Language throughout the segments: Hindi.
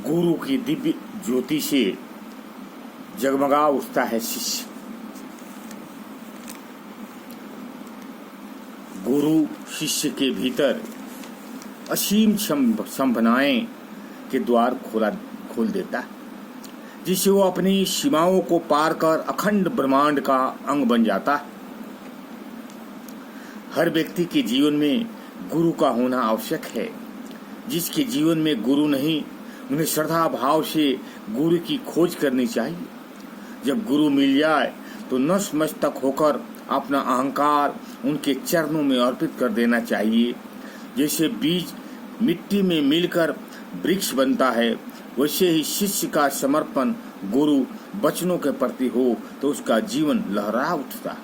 गुरु की दिव्य ज्योति से जगमगा उठता है शिष्य। गुरु शिष्य के भीतर असीम संभावनाएं के द्वार खोल देता, जिससे वो अपनी सीमाओं को पार कर अखंड ब्रह्मांड का अंग बन जाता। हर व्यक्ति के जीवन में गुरु का होना आवश्यक है। जिसके जीवन में गुरु नहीं, उन्हें श्रद्धा भाव से गुरु की खोज करनी चाहिए। जब गुरु मिल जाए तो नतमस्तक होकर अपना अहंकार उनके चरणों में अर्पित कर देना चाहिए। जैसे बीज मिट्टी में मिलकर वृक्ष बनता है, वैसे ही शिष्य का समर्पण गुरु वचनों के प्रति हो तो उसका जीवन लहरा उठता।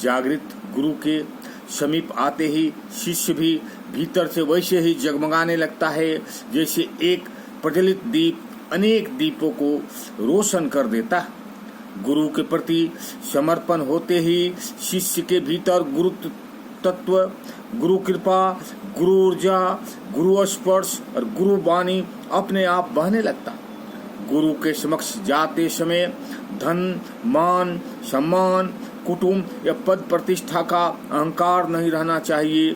जागृत गुरु के समीप आते ही शिष्य भी भीतर से वैसे ही जगमगाने लगता है जैसे एक प्रज्वलित दीप अनेक दीपों को रोशन कर देता। गुरु के प्रति समर्पण होते ही शिष्य के भीतर गुरु तत्व, गुरु कृपा, गुरु ऊर्जा, गुरु स्पर्श और गुरु वाणी अपने आप बहने लगता। गुरु के समक्ष जाते समय धन, मान, सम्मान, कुटुंब या पद प्रतिष्ठा का अहंकार नहीं रहना चाहिए।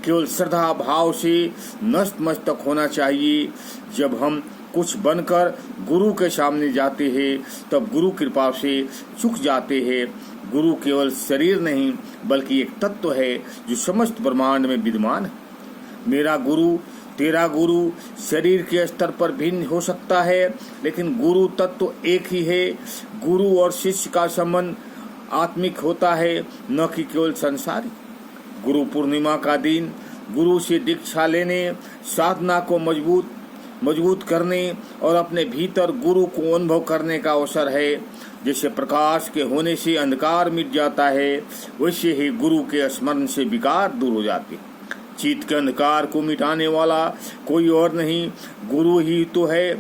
केवल श्रद्धा भाव से नतमस्तक होना चाहिए। जब हम कुछ बनकर गुरु के सामने जाते हैं तब गुरु कृपा से झुक जाते हैं। गुरु केवल शरीर नहीं बल्कि एक तत्व है जो समस्त ब्रह्मांड में विद्यमान है। मेरा गुरु, तेरा गुरु शरीर के स्तर पर भिन्न हो सकता है, लेकिन गुरु तत्व एक ही है। गुरु और शिष्य का संबंध आत्मिक होता है, न कि केवल संसारी। गुरु पूर्णिमा का दिन गुरु से दीक्षा लेने, साधना को मजबूत करने और अपने भीतर गुरु को अनुभव करने का अवसर है। जैसे प्रकाश के होने से अंधकार मिट जाता है, वैसे ही गुरु के स्मरण से विकार दूर हो जाते। चित्त के अंधकार को मिटाने वाला कोई और नहीं, गुरु ही तो है।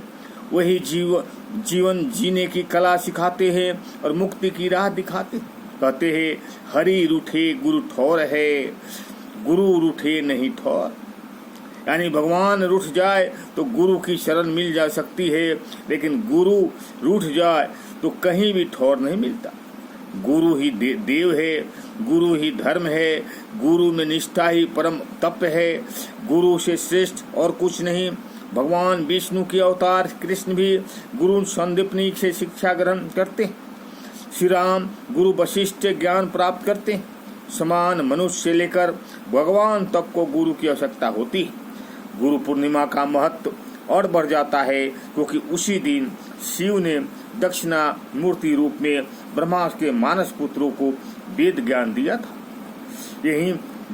वही जीवन जीने की कला सिखाते हैं और मुक्ति की राह दिखाते। कहते हैं हरि रूठे गुरु ठौर है, गुरु रूठे नहीं ठौर। यानी भगवान रूठ जाए तो गुरु की शरण मिल जा सकती है, लेकिन गुरु रूठ जाए तो कहीं भी ठौर नहीं मिलता। गुरु ही देव है, गुरु ही धर्म है, गुरु में निष्ठा ही परम तप है। गुरु से श्रेष्ठ और कुछ नहीं। भगवान विष्णु के अवतार कृष्ण भी गुरु संदीपनी से शिक्षा ग्रहण करते। श्री राम गुरु वशिष्ठ ज्ञान प्राप्त करते। समान मनुष्य से लेकर भगवान तक को गुरु की आवश्यकता होती। गुरु पूर्णिमा का महत्व और बढ़ जाता है क्योंकि उसी दिन शिव ने दक्षिणा मूर्ति रूप में ब्रह्मा के मानस पुत्रों को वेद ज्ञान दिया था। यही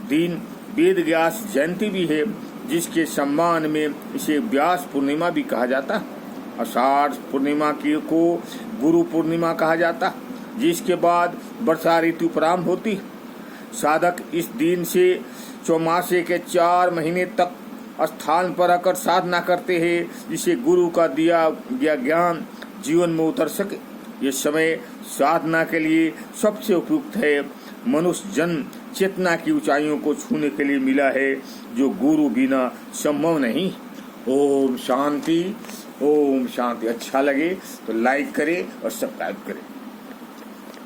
दिन वेद व्यास जयंती भी है, जिसके सम्मान में इसे व्यास पूर्णिमा भी कहा जाता। आषाढ़ पूर्णिमा को गुरु पूर्णिमा कहा जाता, जिसके बाद वर्षा ऋतु प्रारंभ होती। साधक इस दिन से चौमासे के 4 महीने तक स्थान पर आकर साधना करते हैं, जिसे गुरु का दिया गया ज्ञान जीवन में उतर सके। ये समय साधना के लिए सबसे उपयुक्त है। मनुष्य जन्म चेतना की ऊंचाइयों को छूने के लिए मिला है, जो गुरु बिना संभव नहीं। ओम शांति, ओम शांति। अच्छा लगे तो लाइक करें और सब्सक्राइब करें।